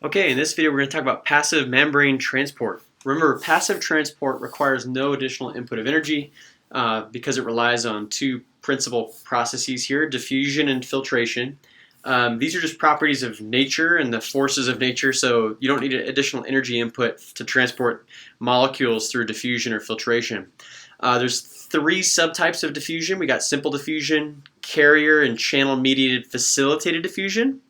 Okay, in this video we're going to talk about passive membrane transport. Remember, passive transport requires no additional input of energy because it relies on two principal processes here, diffusion and filtration. These are just properties of nature and the forces of nature, so you don't need additional energy input to transport molecules through diffusion or filtration. There's three subtypes of diffusion. We got simple diffusion, carrier and channel-mediated facilitated diffusion,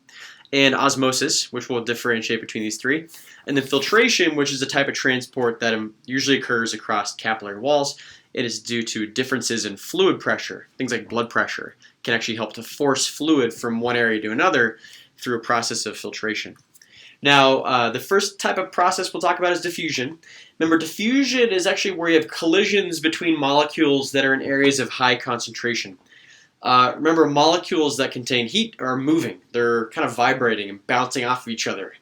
and osmosis, which will differentiate between these three. And then filtration, which is a type of transport that usually occurs across capillary walls. It is due to differences in fluid pressure. Things like blood pressure can actually help to force fluid from one area to another through a process of filtration. Now, the first type of process we'll talk about is diffusion. Remember, diffusion is actually where you have collisions between molecules that are in areas of high concentration. Remember, molecules that contain heat are moving. They're kind of vibrating and bouncing off of each other.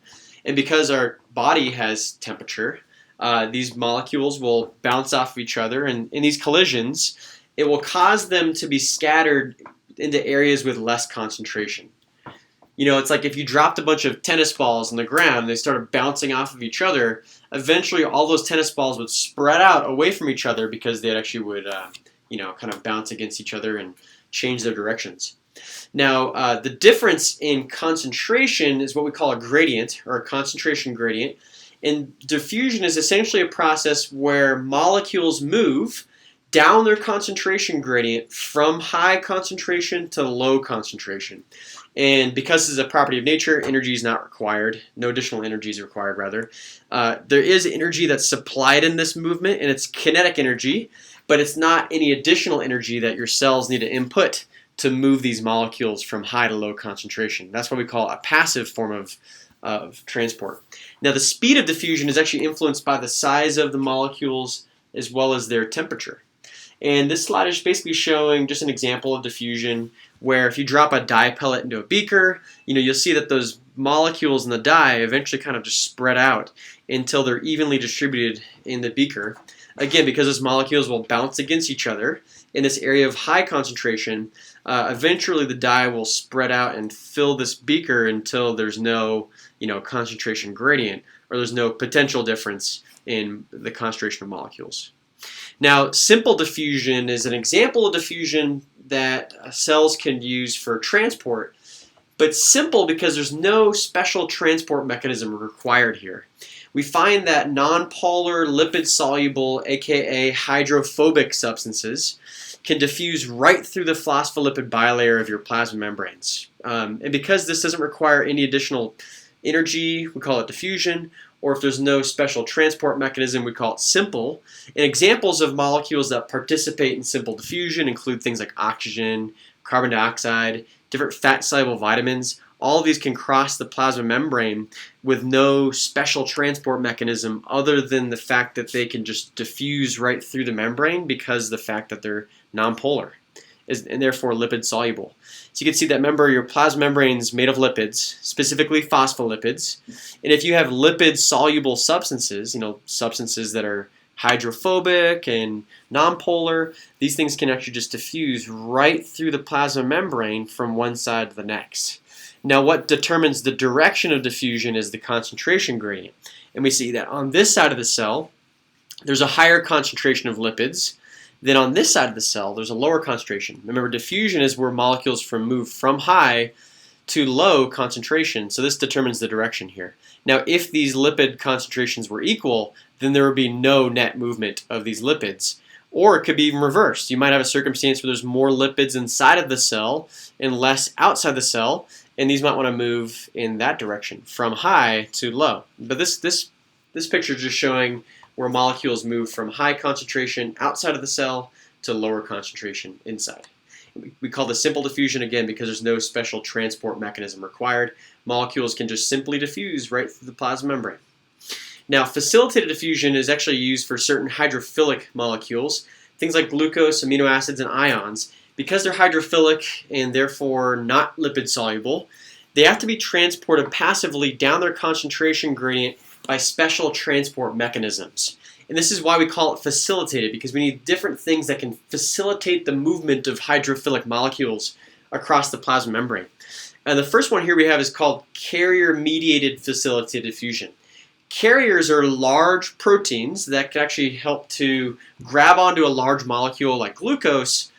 And because our body has temperature, these molecules will bounce off of each other. And in these collisions, it will cause them to be scattered into areas with less concentration. You know, it's like if you dropped a bunch of tennis balls on the ground and they started bouncing off of each other, eventually all those tennis balls would spread out away from each other because they actually would, kind of bounce against each other and change their directions. Now, the difference in concentration is what we call a gradient, or a concentration gradient. And diffusion is essentially a process where molecules move down their concentration gradient from high concentration to low concentration. And because this is a property of nature, energy is not required. No additional energy is required, rather. There is energy that's supplied in this movement, and it's kinetic energy, but it's not any additional energy that your cells need to input to move these molecules from high to low concentration. That's what we call a passive form of transport. Now, the speed of diffusion is actually influenced by the size of the molecules as well as their temperature. And this slide is basically showing just an example of diffusion where if you drop a dye pellet into a beaker, you'll see that those molecules in the dye eventually kind of just spread out until they're evenly distributed in the beaker. Again, because those molecules will bounce against each other in this area of high concentration, eventually the dye will spread out and fill this beaker until there's no concentration gradient, or there's no potential difference in the concentration of molecules. Now, simple diffusion is an example of diffusion that cells can use for transport, but simple because there's no special transport mechanism required here. We find that nonpolar, lipid-soluble, aka hydrophobic substances can diffuse right through the phospholipid bilayer of your plasma membranes. And because this doesn't require any additional energy, we call it diffusion, or if there's no special transport mechanism, we call it simple. And examples of molecules that participate in simple diffusion include things like oxygen, carbon dioxide, different fat-soluble vitamins. All of these can cross the plasma membrane with no special transport mechanism other than the fact that they can just diffuse right through the membrane because of the fact that they're nonpolar and therefore lipid-soluble. So you can see that, remember, your plasma membrane is made of lipids, specifically phospholipids. And if you have lipid-soluble substances, substances that are hydrophobic and nonpolar, these things can actually just diffuse right through the plasma membrane from one side to the next. Now, what determines the direction of diffusion is the concentration gradient. And we see that on this side of the cell, there's a higher concentration of lipids. Then on this side of the cell, there's a lower concentration. Remember, diffusion is where molecules move from high to low concentration, so this determines the direction here. Now, if these lipid concentrations were equal, then there would be no net movement of these lipids. Or it could be even reversed. You might have a circumstance where there's more lipids inside of the cell and less outside the cell, and these might want to move in that direction, from high to low. But this picture is just showing where molecules move from high concentration outside of the cell to lower concentration inside. We call this simple diffusion, again, because there's no special transport mechanism required. Molecules can just simply diffuse right through the plasma membrane. Now, facilitated diffusion is actually used for certain hydrophilic molecules, things like glucose, amino acids, and ions. Because they're hydrophilic and therefore not lipid-soluble, they have to be transported passively down their concentration gradient by special transport mechanisms. And this is why we call it facilitated, because we need different things that can facilitate the movement of hydrophilic molecules across the plasma membrane. And the first one here we have is called carrier-mediated facilitated diffusion. Carriers are large proteins that can actually help to grab onto a large molecule like glucose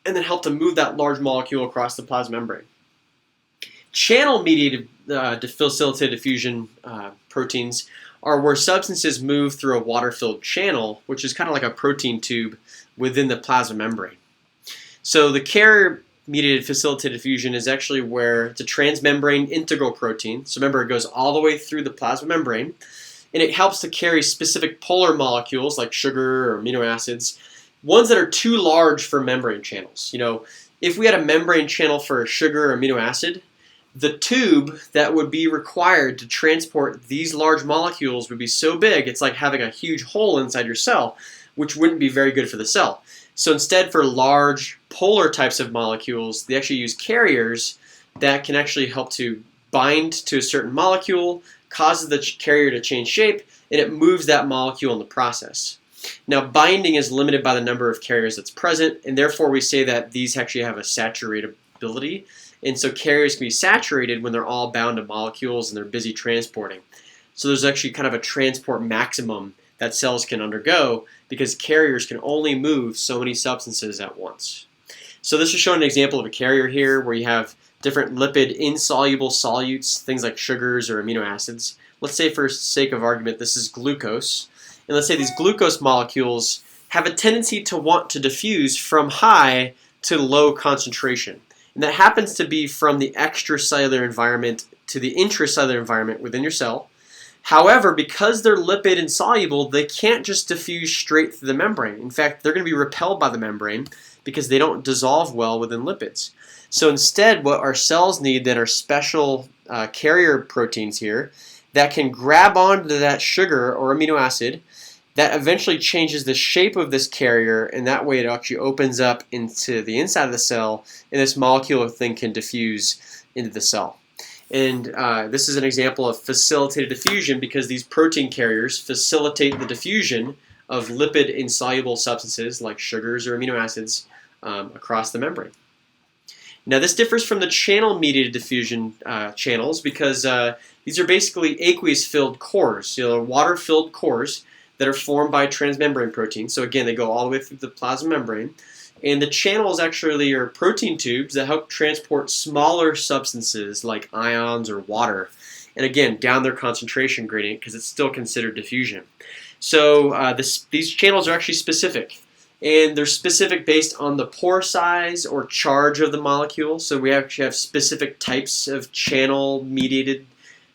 and then help to move that large molecule across the plasma membrane. Channel-mediated facilitated diffusion proteins are where substances move through a water-filled channel, which is kind of like a protein tube within the plasma membrane. So the carrier-mediated facilitated diffusion is actually where it's a transmembrane integral protein. So remember, it goes all the way through the plasma membrane, and it helps to carry specific polar molecules like sugar or amino acids, ones that are too large for membrane channels. You know, if we had a membrane channel for a sugar or amino acid, the tube that would be required to transport these large molecules would be so big, it's like having a huge hole inside your cell, which wouldn't be very good for the cell. So instead, for large polar types of molecules, they actually use carriers that can actually help to bind to a certain molecule, causes the carrier to change shape, and it moves that molecule in the process. Now, binding is limited by the number of carriers that's present, and therefore we say that these actually have a saturatability. And so carriers can be saturated when they're all bound to molecules and they're busy transporting. So there's actually kind of a transport maximum that cells can undergo because carriers can only move so many substances at once. So this is showing an example of a carrier here where you have different lipid-insoluble solutes, things like sugars or amino acids. Let's say for sake of argument this is glucose. And let's say these glucose molecules have a tendency to want to diffuse from high to low concentration. And that happens to be from the extracellular environment to the intracellular environment within your cell. However, because they're lipid insoluble, they can't just diffuse straight through the membrane. In fact, they're going to be repelled by the membrane because they don't dissolve well within lipids. So instead, what our cells need then are special carrier proteins here that can grab onto that sugar or amino acid that eventually changes the shape of this carrier, and that way it actually opens up into the inside of the cell, and this molecular thing can diffuse into the cell. And this is an example of facilitated diffusion because these protein carriers facilitate the diffusion of lipid-insoluble substances like sugars or amino acids across the membrane. Now this differs from the channel-mediated diffusion channels because these are basically aqueous-filled cores, water-filled cores that are formed by transmembrane proteins. So again, they go all the way through the plasma membrane. And the channels actually are protein tubes that help transport smaller substances like ions or water. And again, down their concentration gradient because it's still considered diffusion. So these channels are actually specific. And they're specific based on the pore size or charge of the molecule. So we actually have specific types of channel-mediated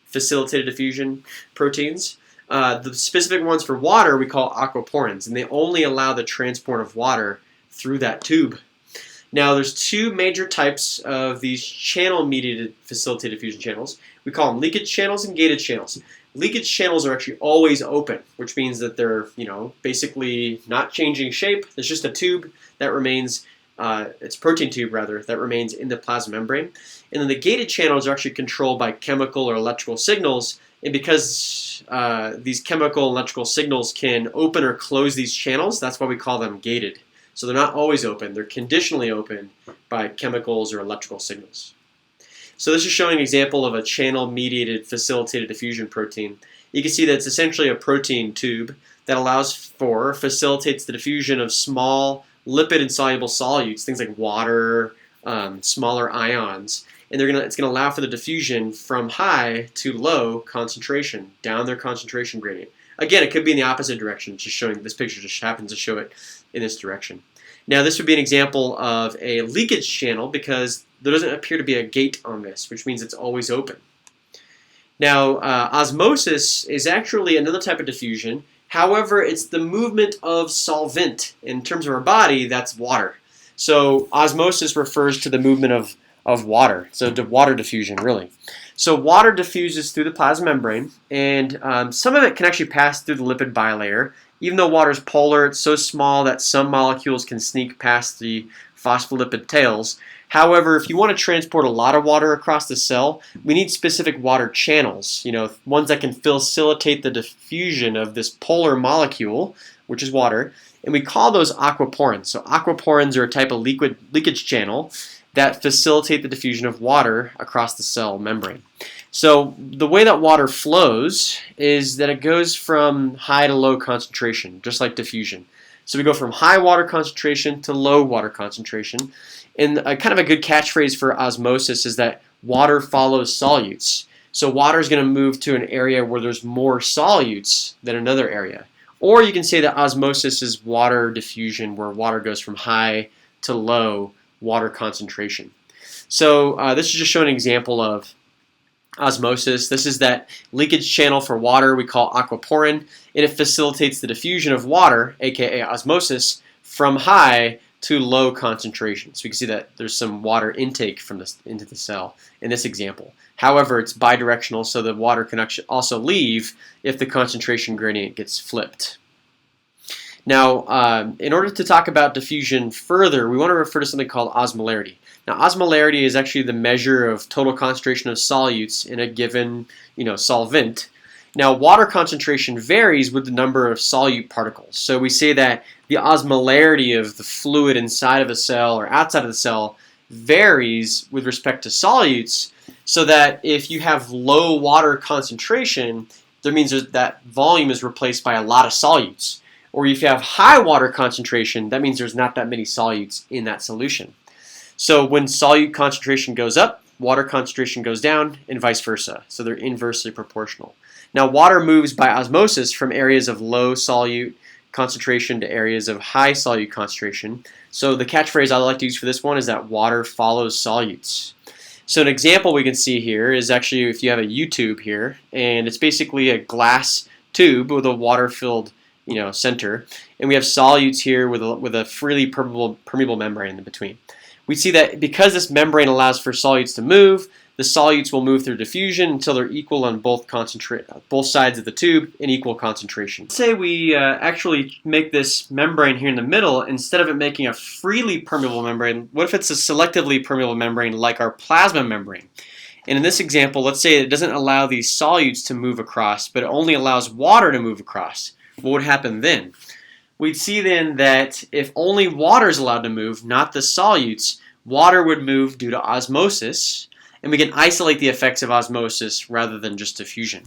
facilitated diffusion proteins. The specific ones for water we call aquaporins, and they only allow the transport of water through that tube. Now there's two major types of these channel-mediated facilitated diffusion channels. We call them leakage channels and gated channels. Leakage channels are actually always open, which means that they're basically not changing shape. There's just a tube that remains, it's a protein tube rather, that remains in the plasma membrane. And then the gated channels are actually controlled by chemical or electrical signals. And because these chemical and electrical signals can open or close these channels, that's why we call them gated. So they're not always open. They're conditionally open by chemicals or electrical signals. So this is showing an example of a channel-mediated facilitated diffusion protein. You can see that it's essentially a protein tube that facilitates the diffusion of small lipid-insoluble solutes, things like water, smaller ions. And it's going to allow for the diffusion from high to low concentration, down their concentration gradient. Again, it could be in the opposite direction, just showing this picture just happens to show it in this direction. Now this would be an example of a leakage channel because there doesn't appear to be a gate on this, which means it's always open. Now osmosis is actually another type of diffusion. However, it's the movement of solvent. In terms of our body, that's water. So osmosis refers to the movement of water, so water diffusion really. So water diffuses through the plasma membrane, and some of it can actually pass through the lipid bilayer. Even though water is polar, it's so small that some molecules can sneak past the phospholipid tails. However, if you want to transport a lot of water across the cell, we need specific water channels, ones that can facilitate the diffusion of this polar molecule, which is water, and we call those aquaporins. So aquaporins are a type of leakage channel, that facilitate the diffusion of water across the cell membrane. So the way that water flows is that it goes from high to low concentration, just like diffusion. So we go from high water concentration to low water concentration. And kind of a good catchphrase for osmosis is that water follows solutes. So water is going to move to an area where there's more solutes than another area. Or you can say that osmosis is water diffusion, where water goes from high to low water concentration. So this is just showing an example of osmosis. This is that leakage channel for water we call aquaporin, and it facilitates the diffusion of water, aka osmosis, from high to low concentration. So we can see that there's some water intake from this into the cell in this example. However, it's bidirectional, so the water can actually also leave if the concentration gradient gets flipped. Now, in order to talk about diffusion further, we want to refer to something called osmolarity. Now, osmolarity is actually the measure of total concentration of solutes in a given, solvent. Now, water concentration varies with the number of solute particles. So we say that the osmolarity of the fluid inside of a cell or outside of the cell varies with respect to solutes, so that if you have low water concentration, that means that volume is replaced by a lot of solutes. Or if you have high water concentration, that means there's not that many solutes in that solution. So when solute concentration goes up, water concentration goes down, and vice versa. So they're inversely proportional. Now, water moves by osmosis from areas of low solute concentration to areas of high solute concentration. So the catchphrase I like to use for this one is that water follows solutes. So an example we can see here is actually if you have a U-tube here, and it's basically a glass tube with a water-filled center, and we have solutes here with a freely permeable membrane in between. We see that because this membrane allows for solutes to move, the solutes will move through diffusion until they're equal on both sides of the tube in equal concentration. Let's say we actually make this membrane here in the middle, instead of it making a freely permeable membrane, what if it's a selectively permeable membrane like our plasma membrane? And in this example, let's say it doesn't allow these solutes to move across, but it only allows water to move across. What would happen then? We'd see then that if only water is allowed to move, not the solutes, water would move due to osmosis, and we can isolate the effects of osmosis rather than just diffusion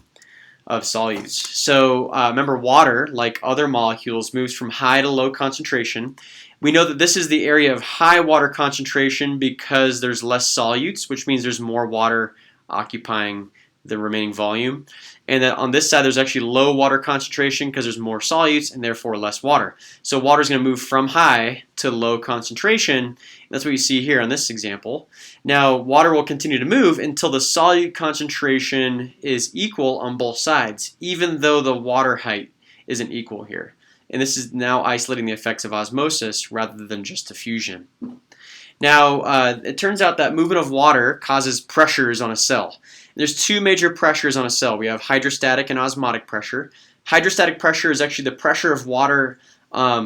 of solutes. So remember, water, like other molecules, moves from high to low concentration. We know that this is the area of high water concentration because there's less solutes, which means there's more water occupying the remaining volume, and that on this side there's actually low water concentration because there's more solutes and therefore less water. So water is going to move from high to low concentration. That's what you see here on this example. Now water will continue to move until the solute concentration is equal on both sides, even though the water height isn't equal here. And this is now isolating the effects of osmosis rather than just diffusion. Now, it turns out that movement of water causes pressures on a cell. There's two major pressures on a cell. We have hydrostatic and osmotic pressure. Hydrostatic pressure is actually the pressure of water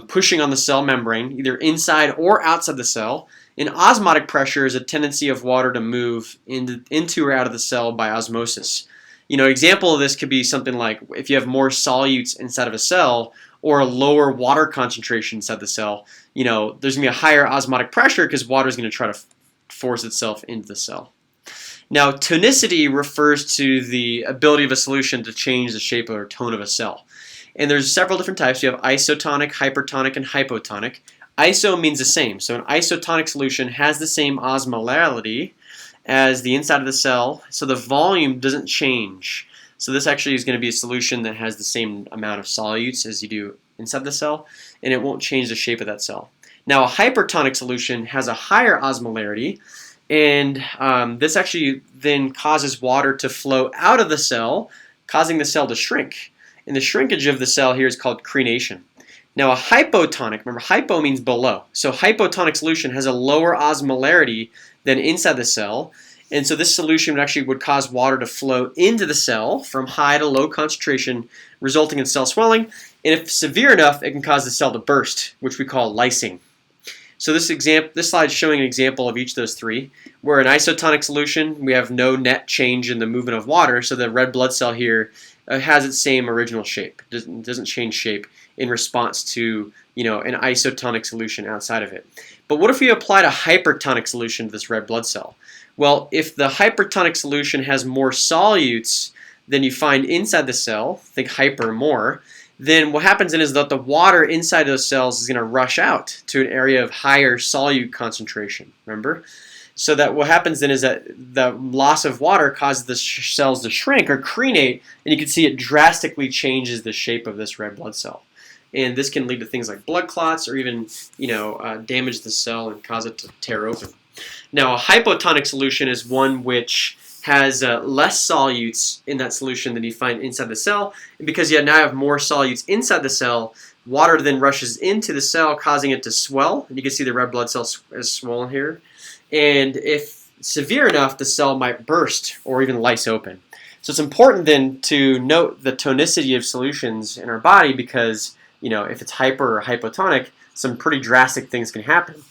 pushing on the cell membrane, either inside or outside the cell. And osmotic pressure is a tendency of water to move into or out of the cell by osmosis. An example of this could be something like if you have more solutes inside of a cell or a lower water concentration inside the cell, there's going to be a higher osmotic pressure because water is going to try to force itself into the cell. Now, tonicity refers to the ability of a solution to change the shape or tone of a cell. And there's several different types. You have isotonic, hypertonic, and hypotonic. Iso means the same. So an isotonic solution has the same osmolarity as the inside of the cell, so the volume doesn't change. So this actually is going to be a solution that has the same amount of solutes as you do inside the cell, and it won't change the shape of that cell. Now, a hypertonic solution has a higher osmolarity, and this actually then causes water to flow out of the cell, causing the cell to shrink. And the shrinkage of the cell here is called crenation. Now, a hypotonic, remember, hypo means below. So hypotonic solution has a lower osmolarity than inside the cell. And so this solution actually would cause water to flow into the cell from high to low concentration, resulting in cell swelling. And if severe enough, it can cause the cell to burst, which we call lysing. So this slide is showing an example of each of those three. Where an isotonic solution, we have no net change in the movement of water, so the red blood cell here has its same original shape. It doesn't change shape. in response to an isotonic solution outside of it. But what if we applied a hypertonic solution to this red blood cell? Well, if the hypertonic solution has more solutes than you find inside the cell, think hyper more, then what happens then is that the water inside those cells is going to rush out to an area of higher solute concentration, remember? So that what happens then is that the loss of water causes the cells to shrink or crenate, and you can see it drastically changes the shape of this red blood cell. And this can lead to things like blood clots or even damage the cell and cause it to tear open. Now, a hypotonic solution is one which has less solutes in that solution than you find inside the cell. And because you now have more solutes inside the cell, water then rushes into the cell, causing it to swell. And you can see the red blood cell is swollen here. And if severe enough, the cell might burst or even lyse open. So it's important then to note the tonicity of solutions in our body because, if it's hyper or hypotonic, some pretty drastic things can happen.